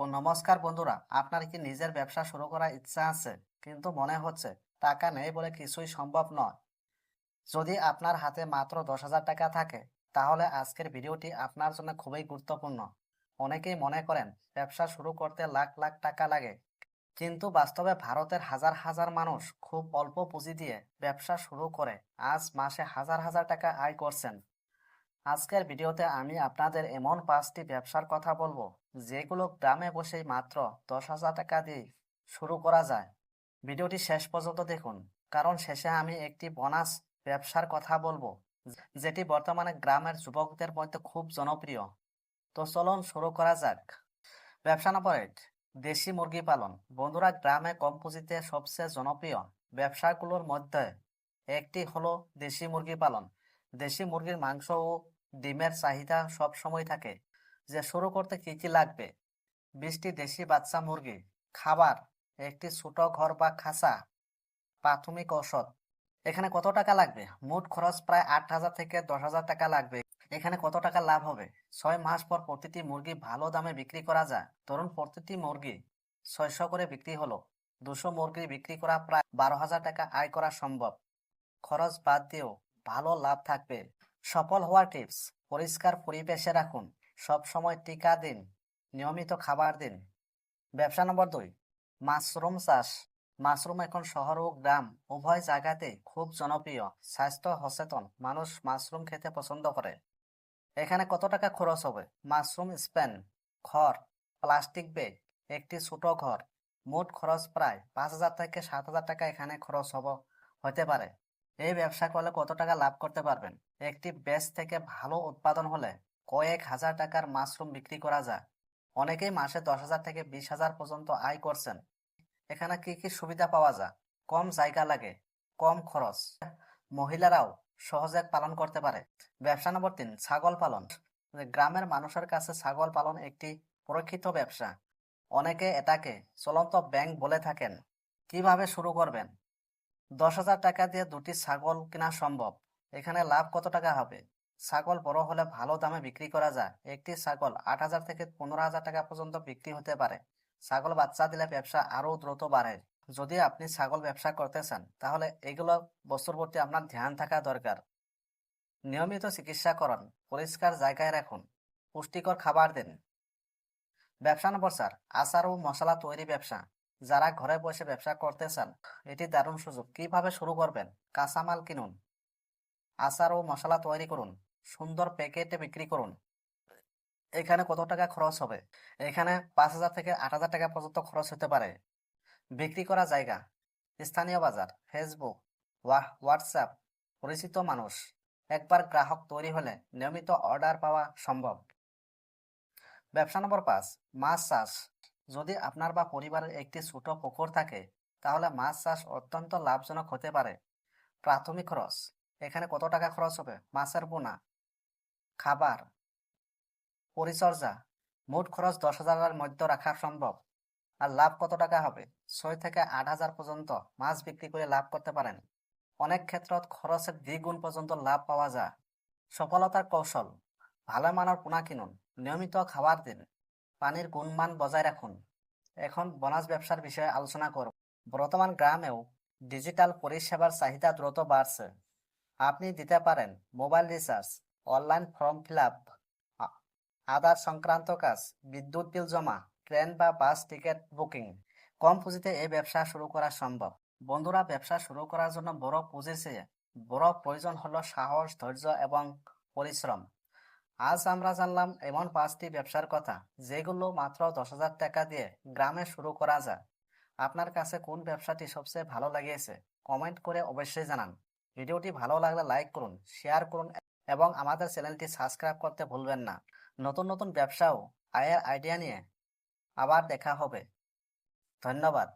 নমস্কার বন্ধুরা, আপনার কি নিজের ব্যবসা শুরু করার ইচ্ছা আছে কিন্তু মনে হচ্ছে টাকা নেই বলে কিছুই সম্ভব নয়? যদি আপনার হাতে মাত্র 10,000 টাকা থাকে তাহলে আজকের ভিডিওটি আপনার জন্য খুবই গুরুত্বপূর্ণ। অনেকেই মনে করেন ব্যবসা শুরু করতে লাখ লাখ টাকা লাগে, কিন্তু বাস্তবে ভারতের হাজার হাজার মানুষ খুব অল্প পুঁজি দিয়ে ব্যবসা শুরু করে আজ মাসে হাজার হাজার টাকা আয় করছেন। আজকের ভিডিওতে আমি আপনাদের এমন 5টি ব্যবসার কথা বলবো যেগুলো গ্রামে বসেই মাত্র 10,000 টাকা দিয়ে শুরু করা যায়। ভিডিওটি শেষ পর্যন্ত দেখুন, কারণ শেষে আমি একটি বোনাস ব্যবসার কথা বলবো যেটি বর্তমানে গ্রামের যুবকদের মধ্যে খুব জনপ্রিয়। তো চলুন শুরু করা যাক। ব্যবসা নম্বর 8, দেশি মুরগি পালন। বন্ধুরা, গ্রামে কম পুঁজিতে সবচেয়ে জনপ্রিয় ব্যবসাগুলোর মধ্যে একটি হলো দেশি মুরগি পালন। দেশি মুরগির মাংস ও ডিমের চাহিদা সব সময় থাকে। যে শুরু করতে কি কি লাগবে: 20টি দেশি বাচ্চা মুরগি, খাবার, একটি ছোট ঘর বা খাঁচা, প্রাথমিক ঔষধ। এখানে কত টাকা লাগবে? মোট খরচ প্রায় 8,000 থেকে 10,000 টাকা লাগবে। এখানে কত টাকা লাভ হবে? 6 মাস পর প্রতিটি মুরগি ভালো দামে বিক্রি করা যায়। ধরুন প্রতিটি মুরগি 600 করে বিক্রি হলো, 200 মুরগি বিক্রি করা প্রায় 12,000 টাকা আয় করা সম্ভব। খরচ বাদ দিয়েও ভালো লাভ থাকবে। সফল হওয়ার টিপস: পরিষ্কার পরিবেশে রাখুন, সব সময় টিকা দিন, নিয়মিত খাবার দিন। ব্যবসা নম্বর 2, মাশরুম চাষ। মাশরুম এখন শহর ও গ্রাম উভয় জায়গাতে খুব জনপ্রিয়। স্বাস্থ্য সচেতন মানুষ মাশরুম খেতে পছন্দ করে। এখানে কত টাকা খরচ হবে? মাশরুম স্প্যান, খড়, প্লাস্টিক ব্যাগ, একটি ছোট ঘর। মোট খরচ প্রায় 5,000 থেকে 7,000 টাকা এখানে খরচ হতে পারে। এই ব্যবসা করলে কত টাকা লাভ করতে পারবেন? একটি ব্যাচ থেকে ভালো উৎপাদন হলে কয়েক হাজার টাকার মাশরুম বিক্রি করা যায়। অনেকেই মাসে 10,000 থেকে 20,000 পর্যন্ত আয় করছেন। এখানে কি কি সুবিধা পাওয়া যায়? কম জায়গা লাগে, কম খরচ, মহিলারাও সহজে পালন করতে পারে। ব্যবসা নম্বর 3, ছাগল পালন। গ্রামের মানুষের কাছে ছাগল পালন একটি পরীক্ষিত ব্যবসা। অনেকে এটাকে চলন্ত ব্যাংক বলে থাকেন। কিভাবে শুরু করবেন? 10,000 টাকা দিয়ে 2টি ছাগল কেনা সম্ভব। এখানে লাভ কত টাকা হবে? ছাগল বড় হলে ভালো দামে বিক্রি করা যায়। একটি ছাগল 8,000 থেকে 15,000 টাকা পর্যন্ত বিক্রি হতে পারে। ছাগল বাচ্চা দিলে ব্যবসা আরো দ্রুত বাড়ে। যদি আপনি ছাগল ব্যবসা করতে চান তাহলে এগুলো বস্তুর প্রতি আপনার ধ্যান থাকা দরকার। নিয়মিত চিকিৎসা করুন, পরিষ্কার জায়গায় রাখুন, পুষ্টিকর খাবার দিন। ব্যবসা নম্বর 4, আচার ও মশলা তৈরি ব্যবসা। যারা ঘরে বসে ব্যবসা করতে চান এটি দারুণ সুযোগ। কিভাবে শুরু করবেন? কাঁচামাল কিনুন, আচার ও মশলা তৈরি করুন, সুন্দর প্যাকেটে বিক্রি করুন। এখানে কত টাকা খরচ হবে? এখানে 5,000 থেকে 8,000 টাকা পর্যন্ত খরচ হতে পারে। বিক্রি করা জায়গা: স্থানীয় বাজার, ফেসবুক, হোয়াটসঅ্যাপ, পরিচিত মানুষ। একবার গ্রাহক তৈরি হলে নিয়মিত অর্ডার পাওয়া সম্ভব। ব্যবসা নম্বর 5, মাছ চাষ। যদি আপনার বা পরিবারের একটি ছোট পুকুর থাকে তাহলে মাছ চাষ অত্যন্ত লাভজনক হতে পারে। প্রাথমিক খরচ: এখানে কত টাকা খরচ হবে? মাছের পোনা, খাবার, পরিচর্যা। মোট খরচ 10,000-এর মধ্যে রাখা সম্ভব। আর লাভ কত টাকা হবে? 6 থেকে 8,000 পর্যন্ত মাছ বিক্রি করে লাভ করতে পারেন। অনেক ক্ষেত্ৰত খরচের দ্বিগুণ পর্যন্ত লাভ পাওয়া যায়। সফলতার কৌশল: ভালো মানের পোনা কিনুন, নিয়মিত খাবার দিন, পানির গুণমান বজায় রাখুন। এখন বোনাস ব্যবসার বিষয়ে আলোচনা করব। বর্তমান গ্রামেও ডিজিটাল পরিষেবার চাহিদা দ্রুত বাড়ছে। আপনি দিতে পারেন mobile recharge, online form fill up, Aadhaar সংক্রান্ত কাজ, বিদ্যুৎ বিল জমা, ট্রেন বা বাস টিকিট বুকিং। কম পুঁজিতে এই ব্যবসা শুরু করা সম্ভব। বন্ধুরা, ব্যবসা শুরু করার জন্য বড় পুঁজির চেয়ে বড় প্রয়োজন হলো সাহস, ধৈর্য এবং পরিশ্রম। আজ আমরা জানলাম এমন 5টি ব্যবসার কথা যেগুলো মাত্র 10,000 টাকা দিয়ে গ্রামে শুরু করা যায়। আপনার কাছে কোন ব্যবসাটি সবচেয়ে ভালো লেগেছে কমেন্ট করে অবশ্যই জানান। ভিডিওটি ভালো লাগলে লাইক করুন, শেয়ার করুন এবং আমাদের চ্যানেলটি সাবস্ক্রাইব করতে ভুলবেন না। নতুন নতুন ব্যবসা ও আয়ের আইডিয়া নিয়ে আবার দেখা হবে। ধন্যবাদ।